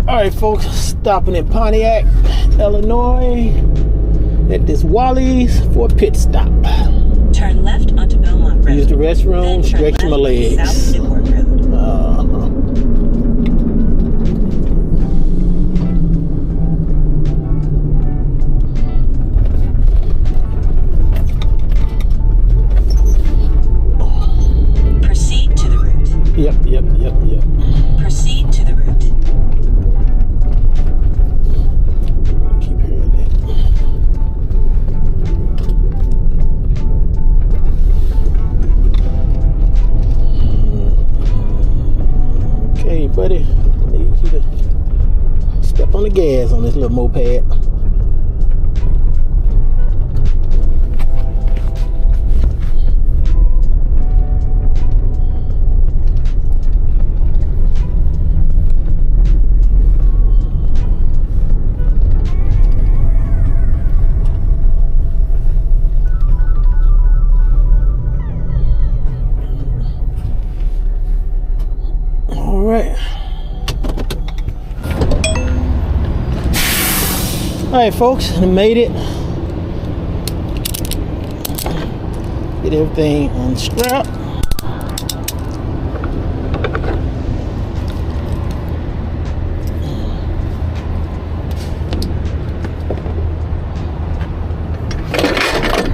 Alright folks, stopping in Pontiac, Illinois at this Wally's for a pit stop. Turn left onto Belmont Road. Use the restroom, stretch my legs. South Newport Road. Proceed to the route. Yep. Proceed to the route. Keep hearing that. Okay, buddy. I need you to step on the gas on this little moped. Alright folks, I made it. Get everything unstrapped.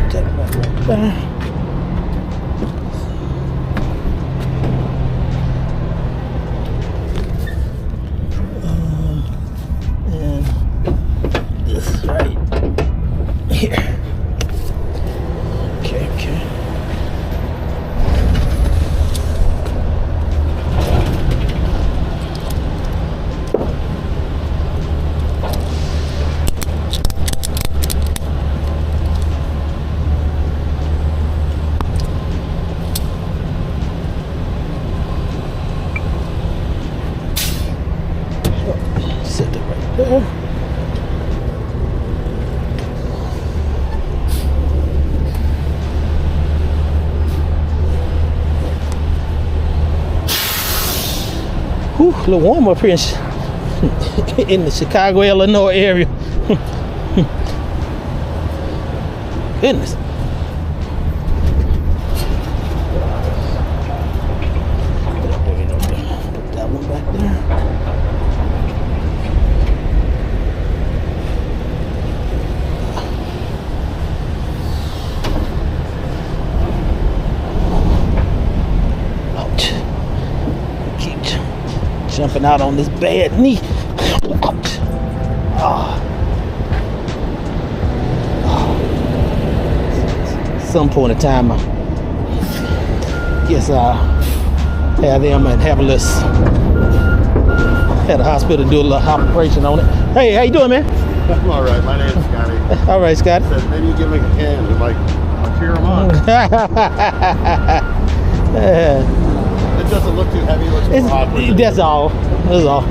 Take that right there. Set it right there. Whew, a little warm up here in the Chicago, Illinois area. Goodness. Put that one back there. Jumping out on this bad knee. Ouch. Some point in time, I guess I'll have them and have a little, at the hospital do a little operation on it. Hey, how you doing, man? I'm all right. My name's Scotty. All right, Scotty. Said maybe you give me a hand. I'm like, I'll cheer him on. It doesn't look too heavy. It looks more awkward. That's all. That's all.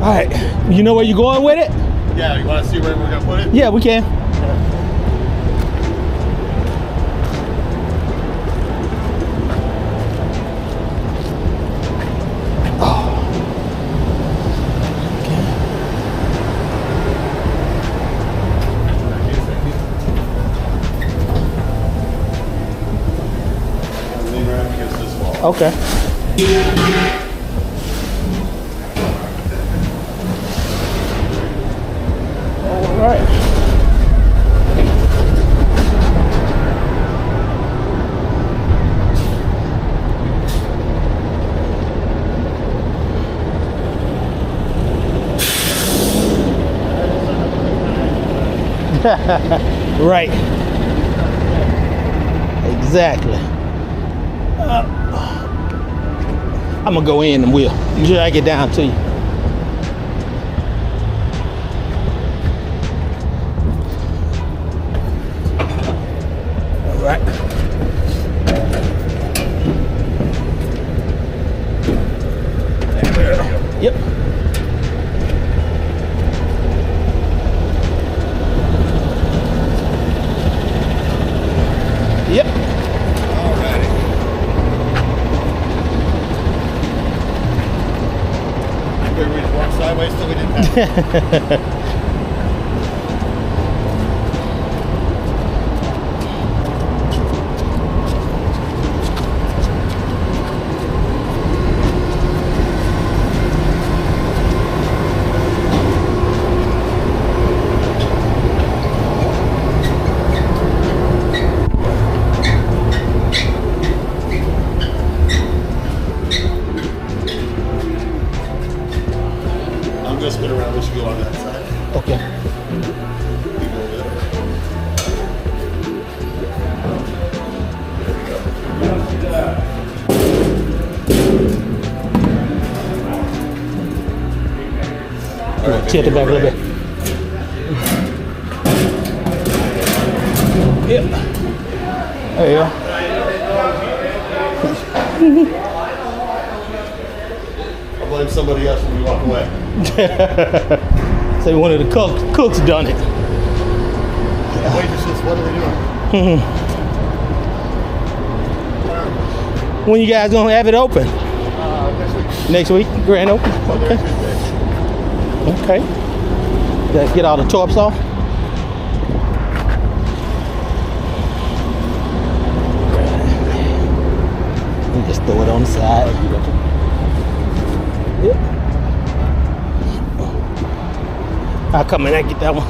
All right. You know where you're going with it? Yeah, you want to see where we're going to put it? Yeah, we can. Okay. All right. Right. Exactly. I'm gonna go in and we'll drag it down to you. All right. Yep. I'm gonna spin around. We should go on that side. Okay. You go over there. Tilt it back a little bit. Yep. There you go. I'll blame somebody else when we walk away. Say one of the cooks done it. Waitresses, what are they doing? When you guys gonna have it open? Next week. Next week, grand open. Okay. Okay. Let's get all the tarps off. And just throw it on the side. Yep. I'll come in and get that one.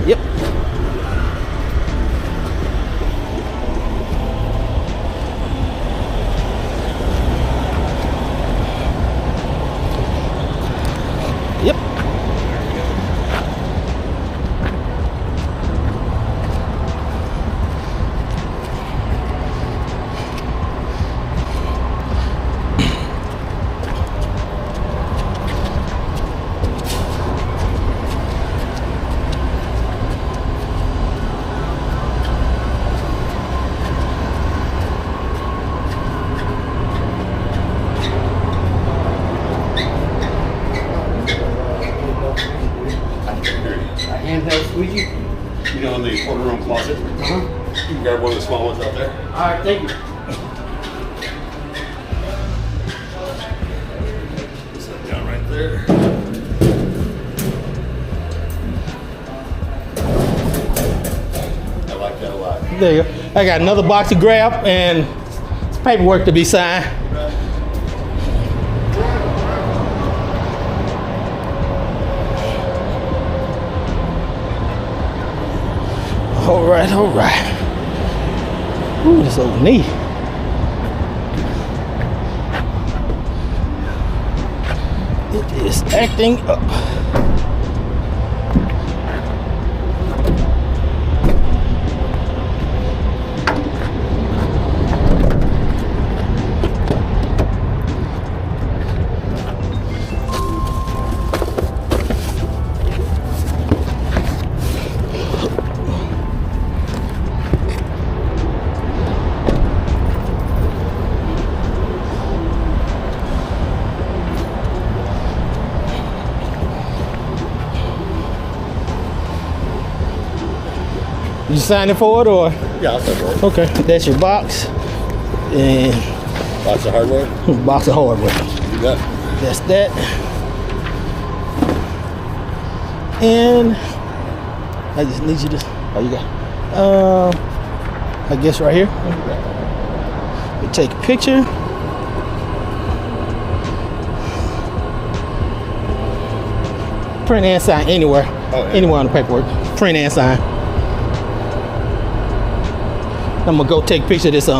Yep. Yep. Handheld squeegee. You know, in the corner room closet. Uh-huh. You can grab one of the small ones out there. All right, thank you. Set it down right there. I like that a lot. There you go. I got another box to grab and some paperwork to be signed. All right, all right. Ooh, this old knee. It is acting up. You signing for it or? Yeah, I'll set it. Okay, that's your box. And Box of hardware. box of hardware. You got. That's that. And I just need you to, oh, you got, I guess right here. You take a picture. Print and sign anywhere. Oh, yeah. Anywhere on the paperwork. Print and sign. I'm gonna go take a picture of this All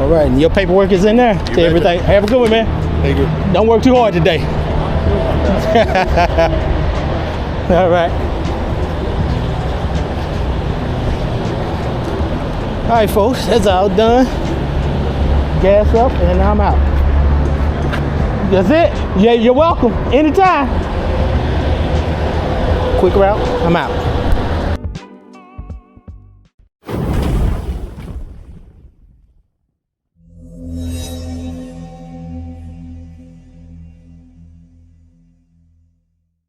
right, and your paperwork is in there. You To everything. Have a good one, man. Thank you. Don't work too hard today. All right. All right, folks, that's all done. Gas up, and I'm out. That's it. Yeah, you're welcome. Anytime. Quick route. I'm out.